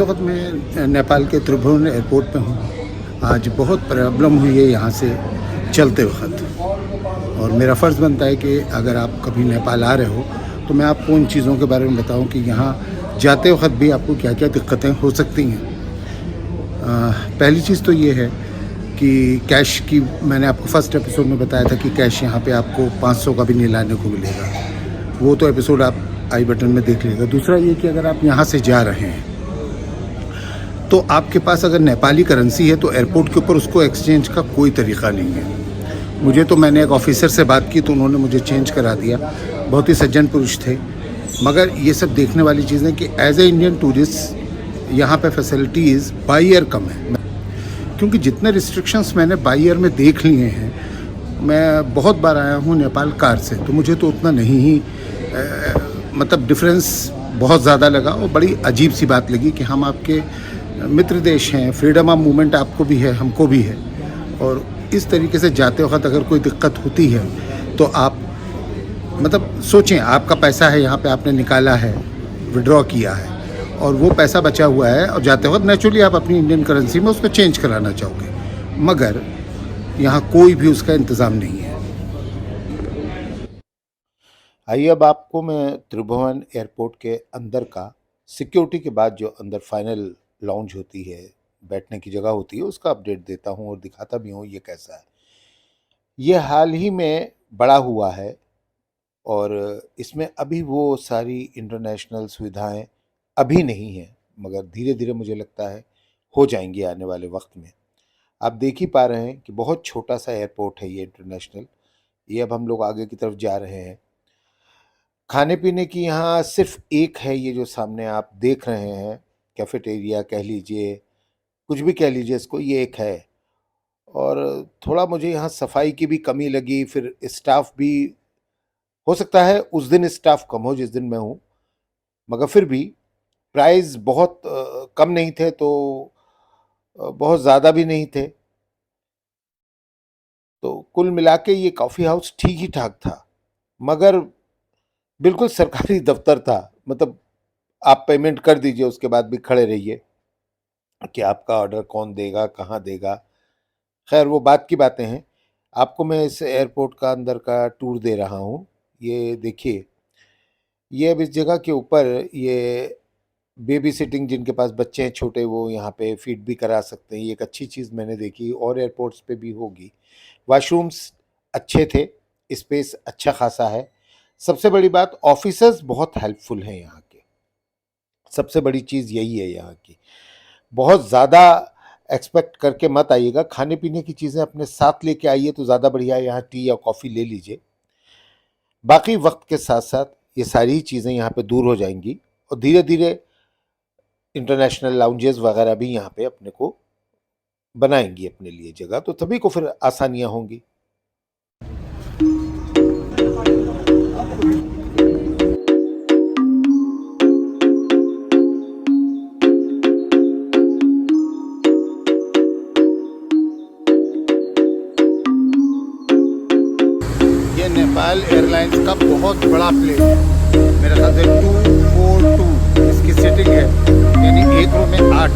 इस वक्त मैं नेपाल के त्रिभुवन एयरपोर्ट पे हूँ। आज बहुत प्रॉब्लम हुई है यहाँ से चलते वक्त, और मेरा फ़र्ज़ बनता है कि अगर आप कभी नेपाल आ रहे हो तो मैं आपको उन चीज़ों के बारे में बताऊँ कि यहाँ जाते वक्त भी आपको क्या क्या दिक्कतें हो सकती हैं। पहली चीज़ तो ये है कि कैश की, मैंने आपको फर्स्ट एपिसोड में बताया था कि कैश यहाँ पे आपको 500 का भी नहीं लाने को मिलेगा। वो तो एपिसोड आप आई बटन में देख लीजिएगा। दूसरा ये कि अगर आप यहाँ से जा रहे हैं तो आपके पास अगर नेपाली करेंसी है तो एयरपोर्ट के ऊपर उसको एक्सचेंज का कोई तरीक़ा नहीं है। मैंने एक ऑफिसर से बात की तो उन्होंने मुझे चेंज करा दिया। बहुत ही सज्जन पुरुष थे। मगर ये सब देखने वाली चीज़ें कि एज ए इंडियन टूरिस्ट यहाँ पे फैसिलिटीज़ बाई ईयर कम है, क्योंकि जितने रिस्ट्रिक्शंस मैंने बाई ईयर में देख लिए हैं, मैं बहुत बार आया हूँ नेपाल कार से, तो मुझे तो उतना नहीं ही मतलब डिफरेंस बहुत ज़्यादा लगा। और बड़ी अजीब सी बात लगी कि हम आपके मित्र देश हैं, फ्रीडम ऑफ मूवमेंट आपको भी है, हमको भी है, और इस तरीके से जाते वक्त अगर कोई दिक्कत होती है तो आप मतलब सोचें, आपका पैसा है यहाँ पे, आपने निकाला है, विड्रॉ किया है, और वो पैसा बचा हुआ है, और जाते वक्त नेचुरली आप अपनी इंडियन करेंसी में उसको चेंज कराना चाहोगे, मगर यहाँ कोई भी उसका इंतज़ाम नहीं है। आइए अब आपको मैं त्रिभुवन एयरपोर्ट के अंदर का सिक्योरिटी के बाद जो अंदर फाइनल लॉन्च होती है, बैठने की जगह होती है, उसका अपडेट देता हूँ और दिखाता भी हूँ ये कैसा है। ये हाल ही में बड़ा हुआ है और इसमें अभी वो सारी इंटरनेशनल सुविधाएं अभी नहीं हैं, मगर धीरे धीरे मुझे लगता है हो जाएंगी आने वाले वक्त में। आप देख ही पा रहे हैं कि बहुत छोटा सा एयरपोर्ट है ये इंटरनेशनल। ये अब हम लोग आगे की तरफ जा रहे हैं। खाने पीने की यहाँ सिर्फ एक है, ये जो सामने आप देख रहे हैं, कैफेटेरिया कह लीजिए, कुछ भी कह लीजिए इसको, ये एक है। और थोड़ा मुझे यहाँ सफाई की भी कमी लगी, फिर स्टाफ भी, हो सकता है उस दिन स्टाफ कम हो जिस दिन मैं हूँ, मगर फिर भी प्राइस बहुत कम नहीं थे तो बहुत ज़्यादा भी नहीं थे, तो कुल मिला के ये कॉफ़ी हाउस ठीक ही ठाक था, मगर बिल्कुल सरकारी दफ्तर था। मतलब आप पेमेंट कर दीजिए, उसके बाद भी खड़े रहिए कि आपका ऑर्डर कौन देगा, कहाँ देगा। खैर वो बात की बातें हैं। आपको मैं इस एयरपोर्ट का अंदर का टूर दे रहा हूँ। ये देखिए, ये अब इस जगह के ऊपर ये बेबी सिटिंग, जिनके पास बच्चे हैं छोटे, वो यहाँ पे फीड भी करा सकते हैं। ये एक अच्छी चीज़ मैंने देखी, और एयरपोर्ट्स पे भी होगी। वाशरूम्स अच्छे थे, स्पेस अच्छा खासा है। सबसे बड़ी बात, ऑफिसर्स बहुत हेल्पफुल हैं यहाँ के। सबसे बड़ी चीज़ यही है यहाँ की। बहुत ज़्यादा एक्सपेक्ट करके मत आइएगा। खाने पीने की चीज़ें अपने साथ लेके आइए तो ज़्यादा बढ़िया है। यहाँ टी या कॉफ़ी ले लीजिए। बाकी वक्त के साथ साथ ये सारी चीज़ें यहाँ पे दूर हो जाएंगी, और धीरे धीरे इंटरनेशनल लाउंजेस वगैरह भी यहाँ पे अपने को बनाएंगी अपने लिए जगह, तो सभी को फिर आसानियाँ होंगी। ये नेपाल एयरलाइंस का बहुत बड़ा प्लेन है। मेरे ख्याल से 242 इसकी सीटिंग है, यानी एक रो में 8।